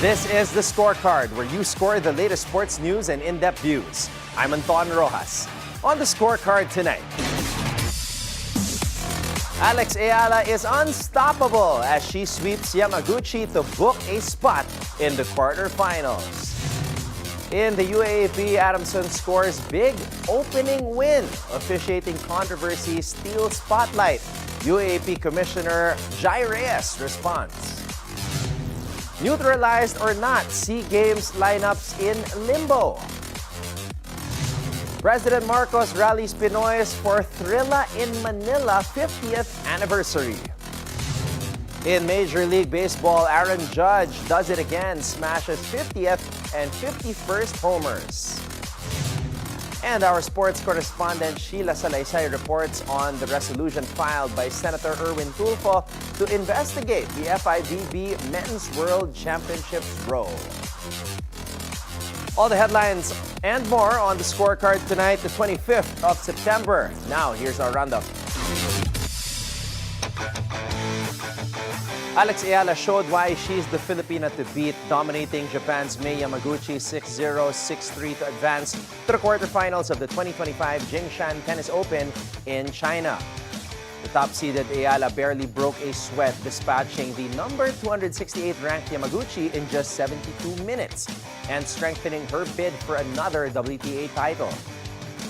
This is the Scorecard, where you score the latest sports news and in-depth views. I'm Anton Roxas. On the Scorecard tonight, Eala is unstoppable as she sweeps Yamaguchi to book a spot in the quarterfinals. In the UAAP, Adamson scores big opening win. Officiating controversy steals spotlight. UAAP Commissioner Jai Reyes responds. Neutralized or not, SEA Games lineups in limbo. President Marcos rallies Pinoys for Thrilla in Manila 50th anniversary. In Major League Baseball, Aaron Judge does it again, smashes 50th and 51st homers. And our sports correspondent Sheila Salaysay reports on the resolution filed by Senator Erwin Tulfo to investigate the FIVB Men's World Championships row. All the headlines and more on the Scorecard tonight, the 25th of September. Now, here's our roundup. Eala showed why she's the Filipina to beat, dominating Japan's Mei Yamaguchi 6-0, 6-3 to advance to the quarterfinals of the 2025 Jingshan Tennis Open in China. The top-seeded Eala barely broke a sweat, dispatching the number 268 ranked Yamaguchi in just 72 minutes and strengthening her bid for another WTA title.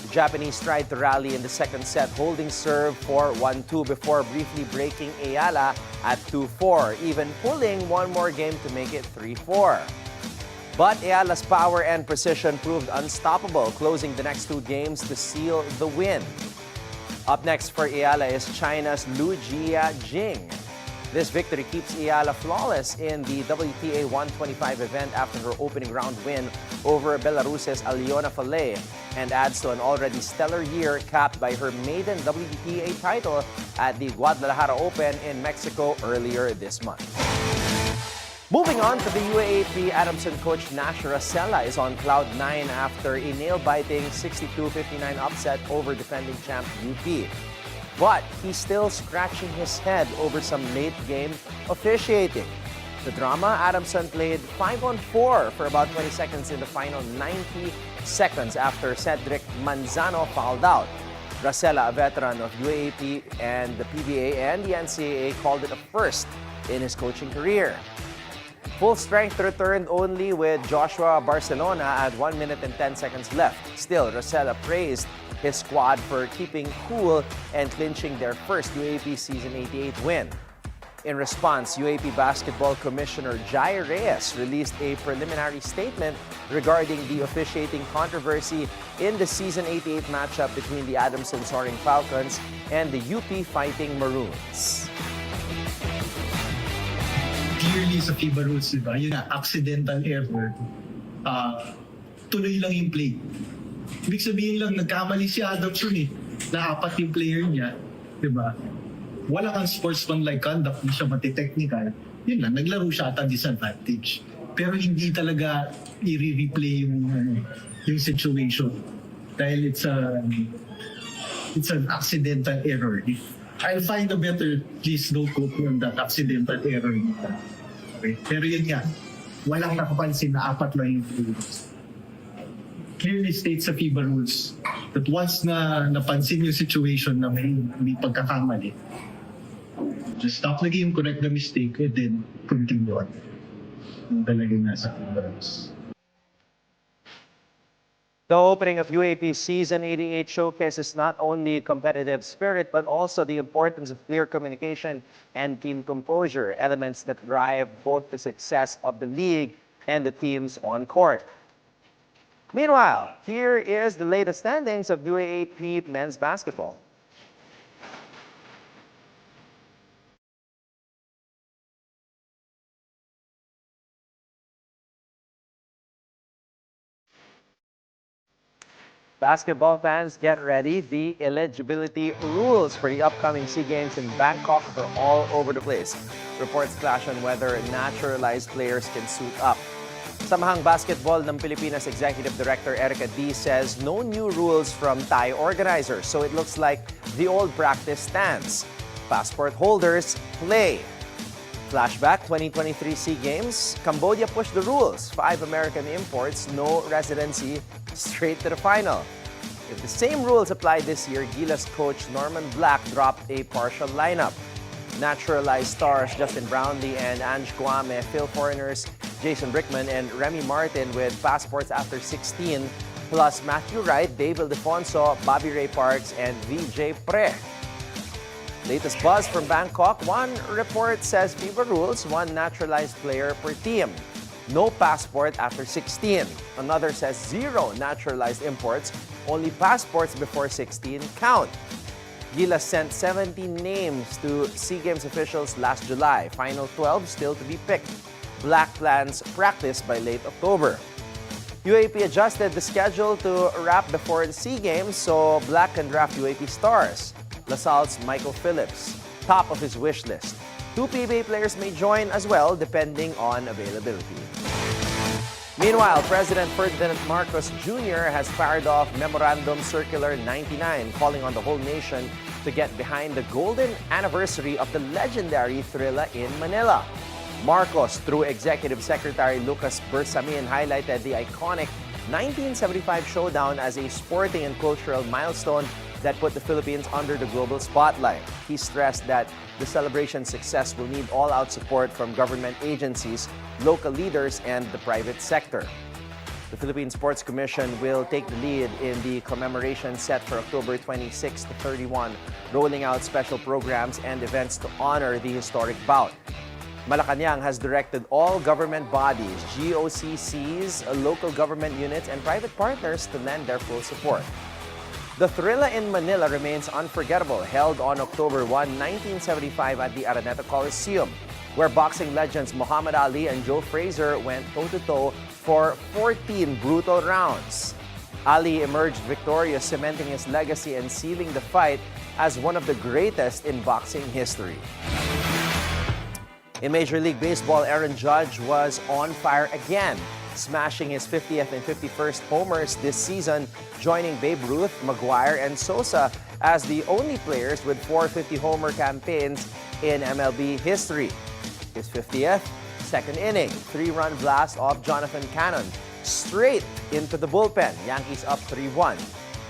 The Japanese tried to rally in the second set, holding serve for 1-2 before briefly breaking Eala at 2-4, even pulling one more game to make it 3-4. But Eala's power and precision proved unstoppable, closing the next two games to seal the win. Up next for Eala is China's Lu Jia-Jing. This victory keeps Eala flawless in the WTA 125 event after her opening round win over Belarus's Alyona Falay and adds to an already stellar year capped by her maiden WTA title at the Guadalajara Open in Mexico earlier this month. Moving on to the UAAP, Adamson coach Nash Racela is on cloud 9 after a nail-biting 62-59 upset over defending champ UP. But he's still scratching his head over some late-game officiating. The drama, Adamson played 5-on-4 for about 20 seconds in the final 90 seconds after Cedric Manzano fouled out. Racela, a veteran of UAAP and the PBA and the NCAA, called it a first in his coaching career. Full strength returned only with Joshua Barcelona at 1 minute and 10 seconds left. Still, Racela praised his squad for keeping cool and clinching their first UAAP Season 88 win. In response, UAAP Basketball Commissioner Jai Reyes released a preliminary statement regarding the officiating controversy in the Season 88 matchup between the Adamson Soaring Falcons and the UP Fighting Maroons. Clearly sa FIBA rules, diba? Yun na, accidental error. Tuloy lang yung play. Ibig sabihin lang, nagkamali si Adamson na apat yung player niya, diba? Wala kang sportsman-like conduct, hindi siya mati-technical. Yun lang, naglaro siya at a disadvantage. Pero hindi talaga i-replay yung situation. Dahil it's an accidental error. I'll find a better, please don't quote me on that accidental error. Okay? Pero yun nga, walang nakapansin na apat lang yung rules. Clearly states sa FIBA rules that once na napansin yung situation na may pagkakamali, just stop the game, correct the mistake, and then continue on. Talagang nasa FIBA rules. The opening of UAAP Season 88 showcases not only competitive spirit, but also the importance of clear communication and team composure, elements that drive both the success of the league and the teams on court. Meanwhile, here is the latest standings of UAAP men's basketball. Basketball fans, get ready. The eligibility rules for the upcoming SEA Games in Bangkok are all over the place. Reports clash on whether naturalized players can suit up. Samahang Basketball ng Pilipinas Executive Director Erica D says no new rules from Thai organizers, so it looks like the old practice stands. Passport holders play. Flashback 2023 SEA Games, Cambodia pushed the rules. 5 American imports, no residency, straight to the final. If the same rules applied this year, Gila's coach Norman Black dropped a partial lineup. Naturalized stars Justin Brownlee and Ange Guame, Phil Foreigners, Jason Brickman, and Remy Martin with passports after 16, plus Matthew Wright, Dave Ildefonso, Bobby Ray Parks, and VJ Pre. Latest buzz from Bangkok, one report says FIBA rules, 1 naturalized player per team. No passport after 16. Another says 0 naturalized imports, only passports before 16 count. Gila sent 17 names to SEA Games officials last July. Final 12 still to be picked. Black plans practice by late October. UAAP adjusted the schedule to wrap before the SEA Games so Black can draft UAAP stars. LaSalle's Michael Phillips, top of his wish list. 2 PBA players may join as well depending on availability. Meanwhile, President Ferdinand Marcos Jr. has fired off Memorandum Circular 99, calling on the whole nation to get behind the golden anniversary of the legendary Thrilla in Manila. Marcos, through Executive Secretary Lucas Bersamin, highlighted the iconic 1975 showdown as a sporting and cultural milestone that put the Philippines under the global spotlight. He stressed that the celebration's success will need all-out support from government agencies, local leaders, and the private sector. The Philippine Sports Commission will take the lead in the commemoration set for October 26 to 31, rolling out special programs and events to honor the historic bout. Malacanang has directed all government bodies, GOCCs, local government units, and private partners to lend their full support. The Thrilla in Manila remains unforgettable, held on October 1, 1975 at the Araneta Coliseum, where boxing legends Muhammad Ali and Joe Frazier went toe-to-toe for 14 brutal rounds. Ali emerged victorious, cementing his legacy and sealing the fight as one of the greatest in boxing history. In Major League Baseball, Aaron Judge was on fire again, smashing his 50th and 51st homers this season, joining Babe Ruth, Maguire, and Sosa as the only players with 450-homer campaigns in MLB history. His 50th, second inning, 3-run blast off Jonathan Cannon, straight into the bullpen. Yankees up 3-1.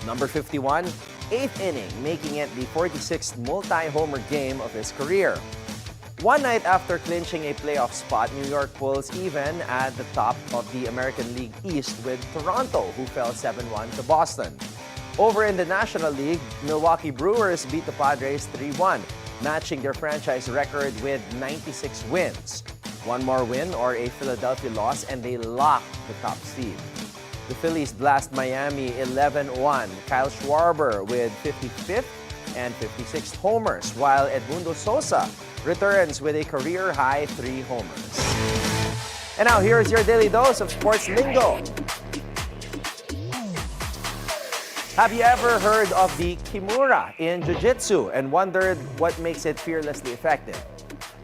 Number 51, 8th inning, making it the 46th multi-homer game of his career. One night after clinching a playoff spot, New York pulls even at the top of the American League East with Toronto, who fell 7-1 to Boston. Over in the National League, Milwaukee Brewers beat the Padres 3-1, matching their franchise record with 96 wins. One more win or a Philadelphia loss and they lock the top seed. The Phillies blast Miami 11-1. Kyle Schwarber with 55th and 56th homers, while Edmundo Sosa returns with a career-high 3 homers. And now, here's your daily dose of sports lingo. Have you ever heard of the Kimura in Jiu-Jitsu and wondered what makes it fearlessly effective?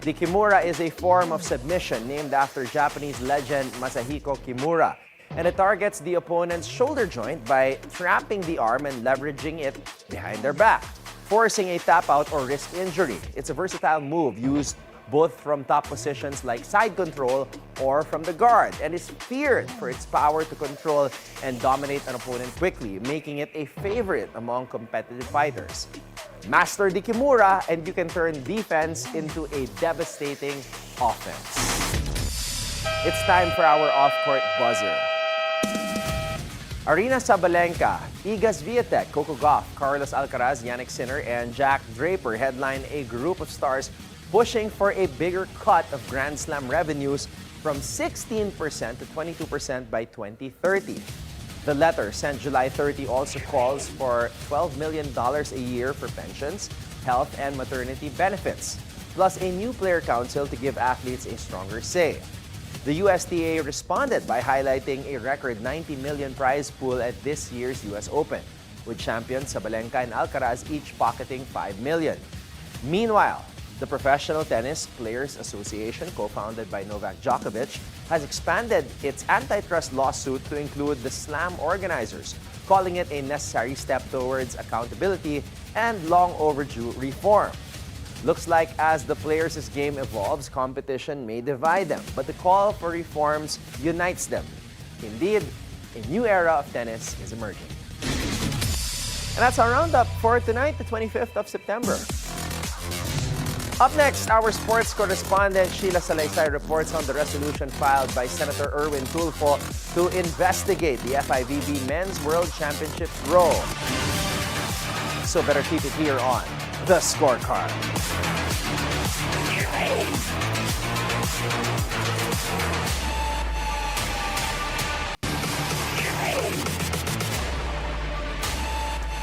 The Kimura is a form of submission named after Japanese legend Masahiko Kimura, and it targets the opponent's shoulder joint by trapping the arm and leveraging it behind their back, forcing a tap-out or wrist injury. It's a versatile move used both from top positions like side control or from the guard, and is feared for its power to control and dominate an opponent quickly, making it a favorite among competitive fighters. Master the Kimura and you can turn defense into a devastating offense. It's time for our off-court buzzer. Arena Sabalenka, Igas Viatek, Coco Gauff, Carlos Alcaraz, Yannick Sinner, and Jack Draper headline a group of stars pushing for a bigger cut of Grand Slam revenues from 16% to 22% by 2030. The letter, sent July 30, also calls for $12 million a year for pensions, health, and maternity benefits, plus a new player council to give athletes a stronger say. The USTA responded by highlighting a record $90 million prize pool at this year's US Open, with champions Sabalenka and Alcaraz each pocketing $5 million. Meanwhile, the Professional Tennis Players Association, co-founded by Novak Djokovic, has expanded its antitrust lawsuit to include the Slam organizers, calling it a necessary step towards accountability and long overdue reform. Looks like as the players' game evolves, competition may divide them, but the call for reforms unites them. Indeed, a new era of tennis is emerging. And that's our roundup for tonight, the 25th of September. Up next, our sports correspondent Sheila Salaysay reports on the resolution filed by Senator Erwin Tulfo to investigate the FIVB Men's World Championships role. So better keep it here on The Scorecard.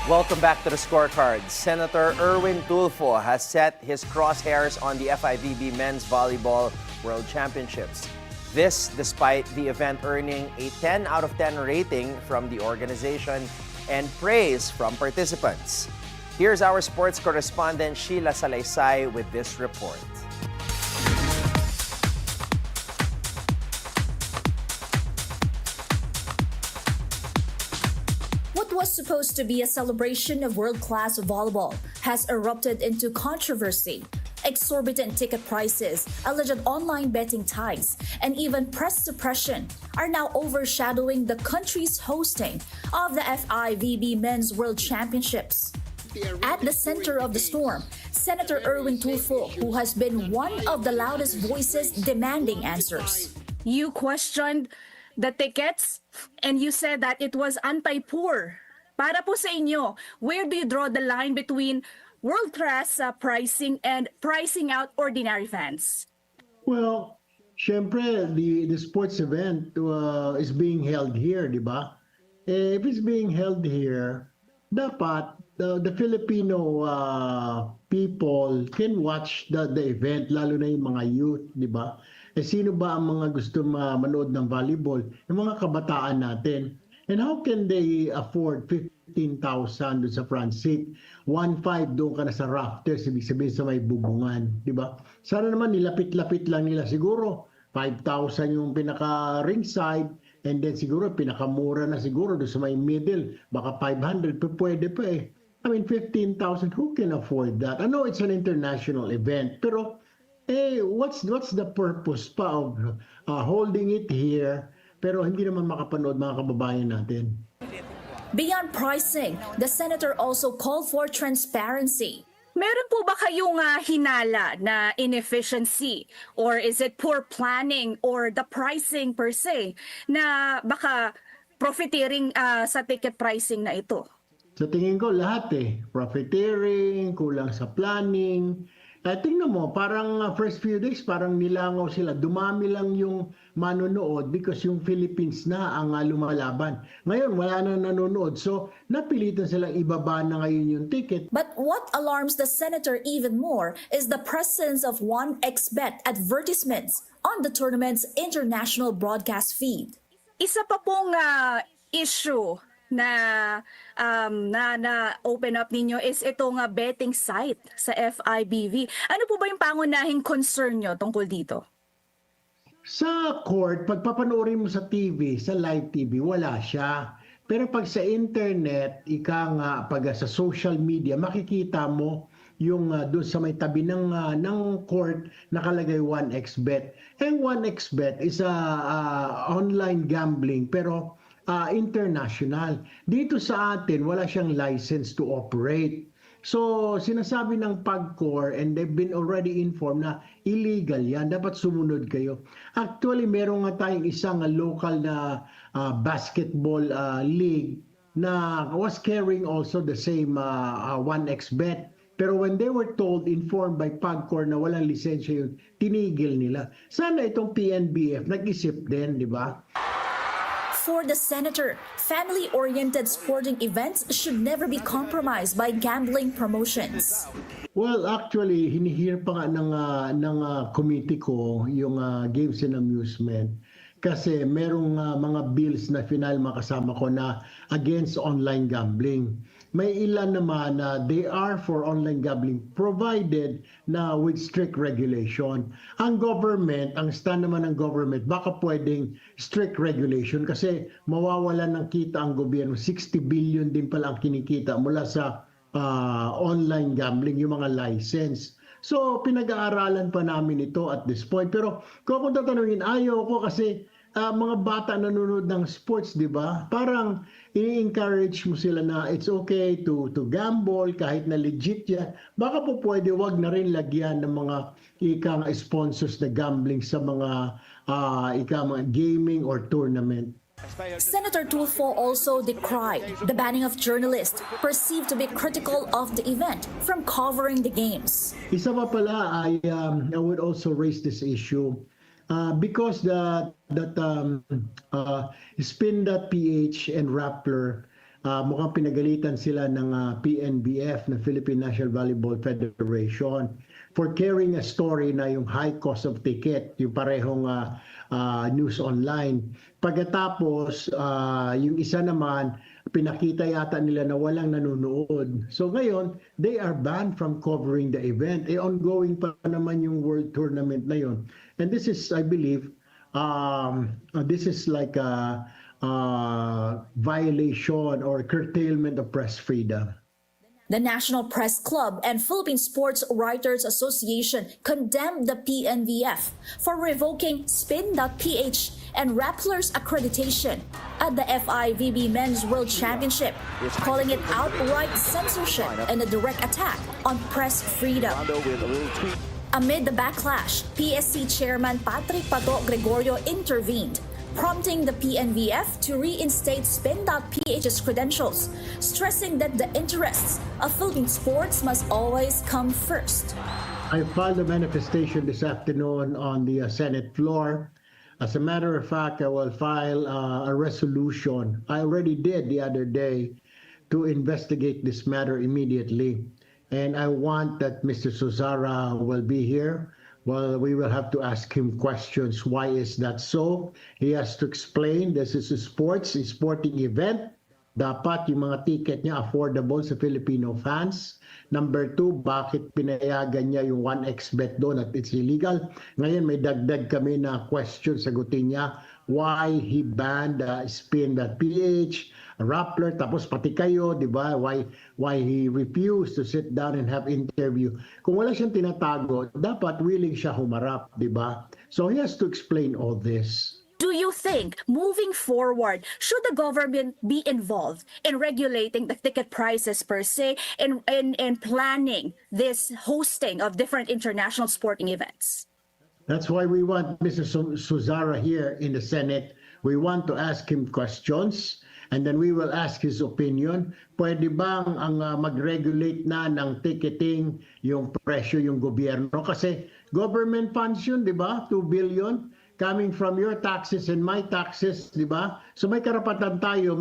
Welcome back to The Scorecard. Senator Erwin Tulfo has set his crosshairs on the FIVB Men's Volleyball World Championships. This despite the event earning a 10 out of 10 rating from the organization and praise from participants. Here's our sports correspondent Sheila Salaysay with this report. What was supposed to be a celebration of world-class volleyball has erupted into controversy. Exorbitant ticket prices, alleged online betting ties, and even press suppression are now overshadowing the country's hosting of the FIVB Men's World Championships. At the center of the storm, Senator Erwin Tulfo, who has been one of the loudest voices demanding answers. You questioned the tickets and you said that it was anti-poor. Para po sa inyo, where do you draw the line between world-class pricing and pricing out ordinary fans? Well, syempre, the sports event is being held here, di ba? If it's being held here, dapat the Filipino people can watch the event, lalo na yung mga youth, di ba? Sino ba ang mga gusto manood ng volleyball? Yung mga kabataan natin. And how can they afford 15,000 doon sa front seat? 1,500 doon ka na sa rafters, ibig sabihin sa may bubungan, di ba? Sana naman nilapit-lapit lang nila siguro. 5,000 yung pinaka-ringside, and then siguro pinakamura na siguro doon sa may middle. Baka 500, pwede pa eh. I mean, 15,000, who can afford that? I know it's an international event, pero what's the purpose pa of holding it here, pero hindi naman makapanood mga kababayan natin? Beyond pricing, the senator also called for transparency. Meron po ba kayong hinala na inefficiency or is it poor planning or the pricing per se na baka profiteering sa ticket pricing na ito? Sa tingin ko lahat profiteering, kulang sa planning. Tingnan mo, parang first few days, parang nilangaw sila. Dumami lang yung manonood because yung Philippines na ang lumalaban. Ngayon, wala na nanonood. So, napilitan silang ibaba na ngayon yung ticket. But what alarms the senator even more is the presence of 1xBet advertisements on the tournament's international broadcast feed. Isa pa pong issue na open up ninyo is itong betting site sa FIVB. Ano po ba yung pangunahing concern nyo tungkol dito? Sa court, pag papanoorin mo sa TV, sa live TV, wala siya. Pero pag sa internet, pag sa social media, makikita mo yung doon sa may tabi ng court nakalagay 1xBet. And 1xBet is online gambling pero international. Dito sa atin, wala siyang license to operate. So, sinasabi ng PAGCOR and they've been already informed na illegal yan. Dapat sumunod kayo. Actually, meron nga tayong isang local na basketball league na was carrying also the same 1xBet. Pero when they were informed by PAGCOR na walang lisensya yun, tinigil nila. Sana itong PNVF nag-isip din, di ba? For the senator, family-oriented sporting events should never be compromised by gambling promotions. Well, actually, hinihir pa nga ng committee ko yung games and amusement kasi merong mga bills na final makasama ko na against online gambling. May ilan naman na they are for online gambling provided na with strict regulation. Ang government, ang stand naman ng government, baka pwedeng strict regulation kasi mawawalan ng kita ang gobyerno. 60 billion din pala ang kinikita mula sa online gambling, yung mga license. So pinag-aaralan pa namin ito at this point. Pero kung ako tatanungin, ayaw ko kasi mga bata nanonood ng sports, di ba? Parang i-encourage mo sila na it's okay to gamble kahit na legit yan. Baka po pwede wag na rin lagyan ng mga ikang sponsors na gambling sa mga mga gaming or tournament. Senator Tulfo also decried the banning of journalists perceived to be critical of the event from covering the games. Isa pa pala, I would also raise this issue because Spin.ph and Rappler, mukhang pinagalitan sila ng PNVF, na Philippine National Volleyball Federation, for carrying a story na yung high cost of ticket, yung parehong news online. Pagkatapos, yung isa naman, pinakita yata nila na walang nanonood. So ngayon, they are banned from covering the event. Ongoing pa naman yung World Tournament na yun. And this is, I believe, this is like a violation or curtailment of press freedom. The National Press Club and Philippine Sports Writers Association condemned the PNVF for revoking Spin.ph and Rappler's accreditation at the FIVB Men's World Championship, calling it outright censorship and a direct attack on press freedom. Amid the backlash, PSC Chairman Patrick Pato Gregorio intervened, prompting the PNVF to reinstate Spin.ph's credentials, stressing that the interests of Philippine sports must always come first. I filed a manifestation this afternoon on the Senate floor. As a matter of fact, I will file a resolution. I already did the other day to investigate this matter immediately. And I want that Mr. Suzara will be here. Well, we will have to ask him questions. Why is that so? He has to explain. This is a sporting event. Dapat yung mga ticket niya affordable sa Filipino fans. Number 2, bakit pinayagan niya yung 1xbet doon at it's illegal? Ngayon may dagdag kami na question, sagutin niya why he banned Spin.ph, Rappler, tapos pati kayo, di ba? Why he refused to sit down and have interview. Kung wala siyang tinatago, dapat willing siya humarap, di ba? So he has to explain all this. Do you think, moving forward, should the government be involved in regulating the ticket prices per se and planning this hosting of different international sporting events? That's why we want Mr. Suzara here in the Senate. We want to ask him questions and then we will ask his opinion. Pwede bang ang mag-regulate na ng ticketing, yung presyo, yung gobyerno? Kasi government funds yun, di ba? 2 billion coming from your taxes and my taxes, di ba? So may karapatan tayo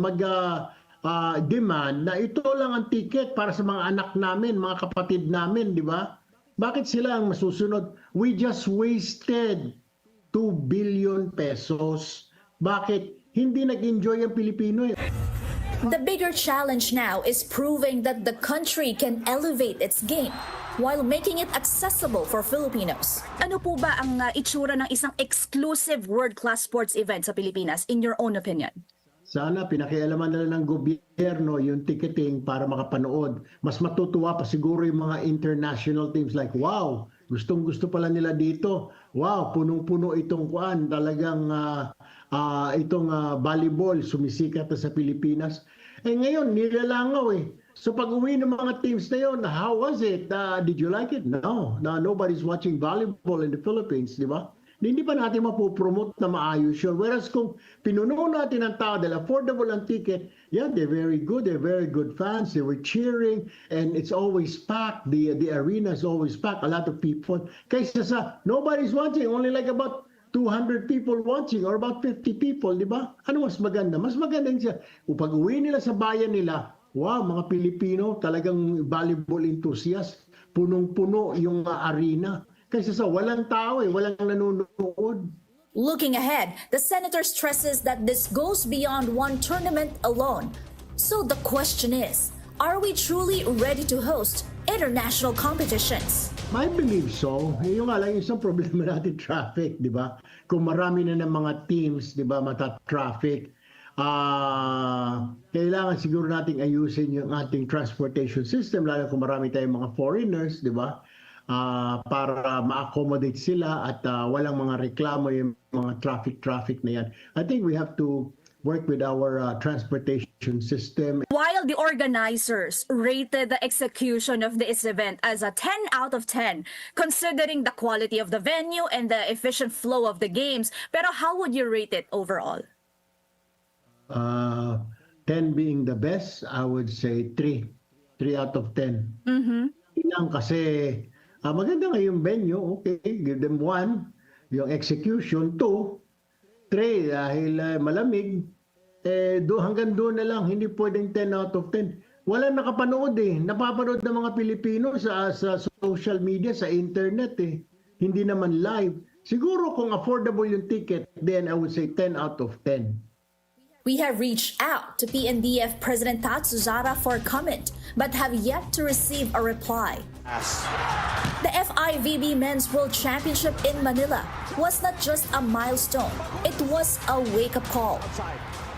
demand na ito lang ang ticket para sa mga anak namin, mga kapatid namin, di ba? Bakit sila ang masusunod? We just wasted 2 billion pesos. Bakit? Hindi nag-enjoy ang Pilipino. The bigger challenge now is proving that the country can elevate its game while making it accessible for Filipinos. Ano po ba ang itsura ng isang exclusive world-class sports event sa Pilipinas, in your own opinion? Sana pinakialaman nila ng gobyerno yung ticketing para makapanood. Mas matutuwa pa siguro yung mga international teams like, wow, gustong-gusto pala nila dito. Wow, punong-puno itong kuan. Talagang itong volleyball, sumisikat na sa Pilipinas. Ngayon, nilalangaw eh. So pag uwi ng mga teams na yun, how was it? Did you like it? No, nobody's watching volleyball in the Philippines, di ba? Hindi pa natin mapopromote na maayos yun. Whereas kung pinuno natin ang tao dahil affordable ang ticket, yeah, they're very good fans, they were cheering, and it's always packed, the arena is always packed, a lot of people. Kaysa sa, nobody's watching, only like about 200 people watching or about 50 people, di ba? Ano mas maganda? Mas maganda siya. Upag uwi nila sa bayan nila, wow, mga Pilipino, talagang volleyball enthusiast, punong-puno yung arena. Kaysa sa walang tao walang nanonood. Looking ahead, the senator stresses that this goes beyond one tournament alone. So the question is, are we truly ready to host international competitions? I believe so. Yung nga lang, isang problema natin, traffic, di ba? Kung marami na ng mga teams, di ba, mata-traffic, kailangan siguro nating ayusin yung ating transportation system, lalo kung marami tayong mga foreigners, di ba? para ma-accommodate sila at walang mga reklamo yung mga traffic na yan. I think we have to work with our transportation system. While the organizers rated the execution of this event as a 10 out of 10, considering the quality of the venue and the efficient flow of the games, pero how would you rate it overall? 10 being the best, I would say 3. 3 out of 10. Lang kasi maganda nga yung venue, okay, give them 1. Yung execution, 2. 3, dahil malamig, hanggang doon na lang, hindi pwedeng 10 out of 10. Wala nakapanood napapanood ng mga Pilipino sa social media, sa internet Hindi naman live. Siguro kung affordable yung ticket, then I would say 10 out of 10. We have reached out to PNVF President Tatsuzara for comment, but have yet to receive a reply. The FIVB Men's World Championship in Manila was not just a milestone, it was a wake-up call.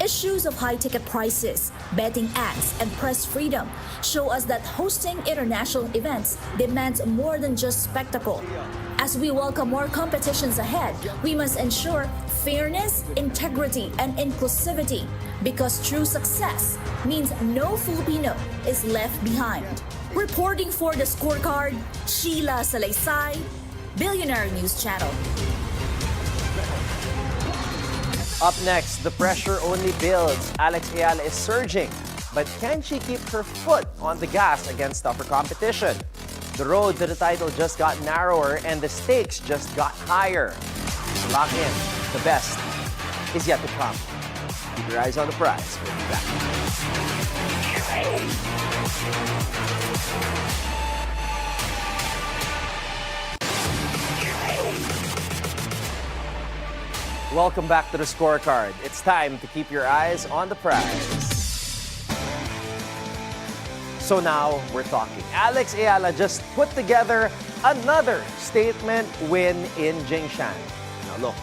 Issues of high ticket prices, betting acts, and press freedom show us that hosting international events demands more than just spectacle. As we welcome more competitions ahead, we must ensure fairness, integrity, and inclusivity, because true success means no Filipino is left behind. Reporting for the Scorecard, Sheila Salaysay, Bilyonaryo News Channel. Up next, the pressure only builds. Alex Eala is surging, but can she keep her foot on the gas against tougher competition? The road to the title just got narrower and the stakes just got higher. Lock in. The best is yet to come. Keep your eyes on the prize. We'll be back. Welcome back to the Scorecard. It's time to keep your eyes on the prize. So now we're talking. Alex Eala just put together another statement win in Jingshan. Now look,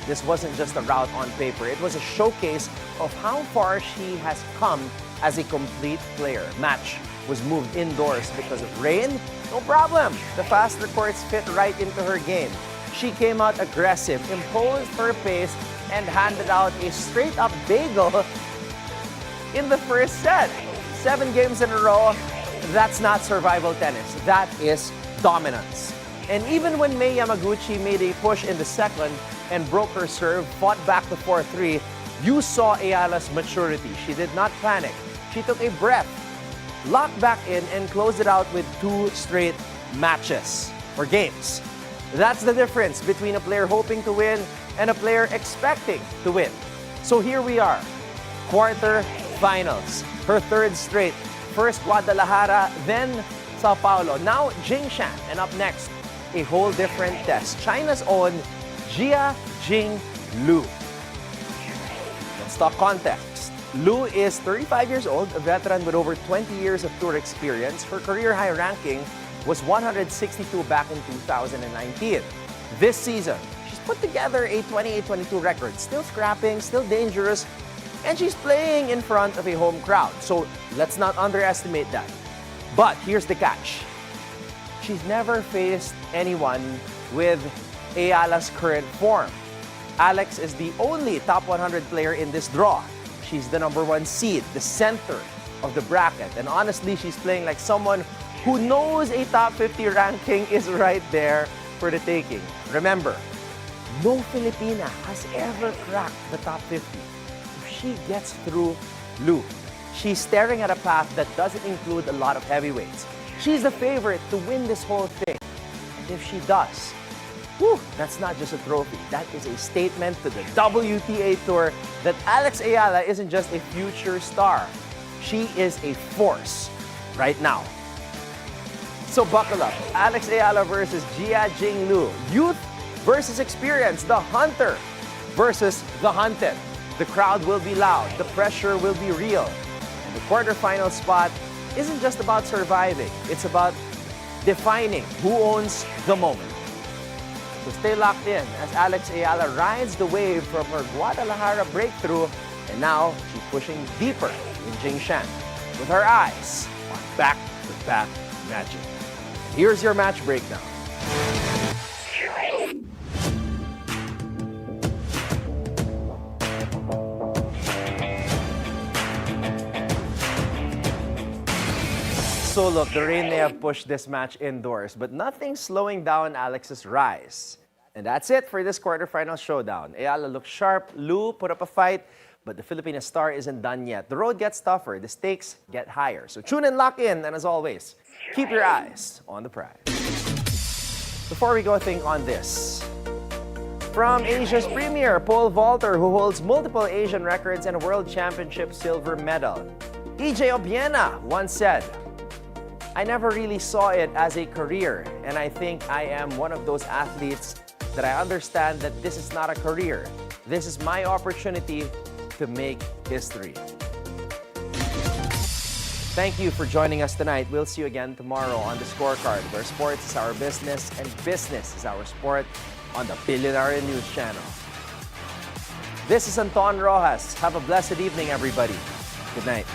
this wasn't just a rout on paper. It was a showcase of how far she has come as a complete player. Match was moved indoors because of rain. No problem. The faster courts fit right into her game. She came out aggressive, imposed her pace, and handed out a straight-up bagel in the first set. 7 games in a row, that's not survival tennis. That is dominance. And even when May Yamaguchi made a push in the second and broke her serve, fought back to 4-3, you saw Eala's maturity. She did not panic. She took a breath, locked back in, and closed it out with 2 straight matches or games. That's the difference between a player hoping to win and a player expecting to win. So here we are, quarterfinals. Her 3rd straight. First Guadalajara, then Sao Paulo. Now Jingshan. And up next, a whole different test. China's own Jia Jing Lu. Let's talk context. Lu is 35 years old, a veteran with over 20 years of tour experience. Her career high ranking was 162 back in 2019. This season, she's put together a 28-22 record. Still scrapping, still dangerous, and she's playing in front of a home crowd. So let's not underestimate that. But here's the catch. She's never faced anyone with Eala's current form. Alex is the only top 100 player in this draw. She's the #1 seed, the center of the bracket. And honestly, she's playing like someone who knows a top 50 ranking is right there for the taking. Remember, no Filipina has ever cracked the top 50. If she gets through Lu, she's staring at a path that doesn't include a lot of heavyweights. She's the favorite to win this whole thing. And if she does, that's not just a trophy. That is a statement to the WTA Tour that Alex Eala isn't just a future star. She is a force right now. So buckle up. Alex Eala versus Jia Jing Lu. Youth versus experience. The hunter versus the hunted. The crowd will be loud. The pressure will be real. And the quarterfinal spot isn't just about surviving. It's about defining who owns the moment. So stay locked in as Alex Eala rides the wave from her Guadalajara breakthrough, and now she's pushing deeper in Jingshan with her eyes on back-to-back matches. Here's your match breakdown. So look, the rain may have pushed this match indoors, but nothing slowing down Alex's rise. And that's it for this quarterfinal showdown. Eala looked sharp, Lou put up a fight, but the Filipino star isn't done yet. The road gets tougher, the stakes get higher. So tune and lock in, and as always, keep your eyes on the prize. Before we go, think on this. From Asia's premier, pole vaulter, who holds multiple Asian records and a World Championship silver medal. EJ Obiena once said, "I never really saw it as a career, and I think I am one of those athletes that I understand that this is not a career. This is my opportunity to make history." Thank you for joining us tonight. We'll see you again tomorrow on The Scorecard, where sports is our business and business is our sport on the Bilyonaryo News Channel. This is Anton Roxas. Have a blessed evening, everybody. Good night.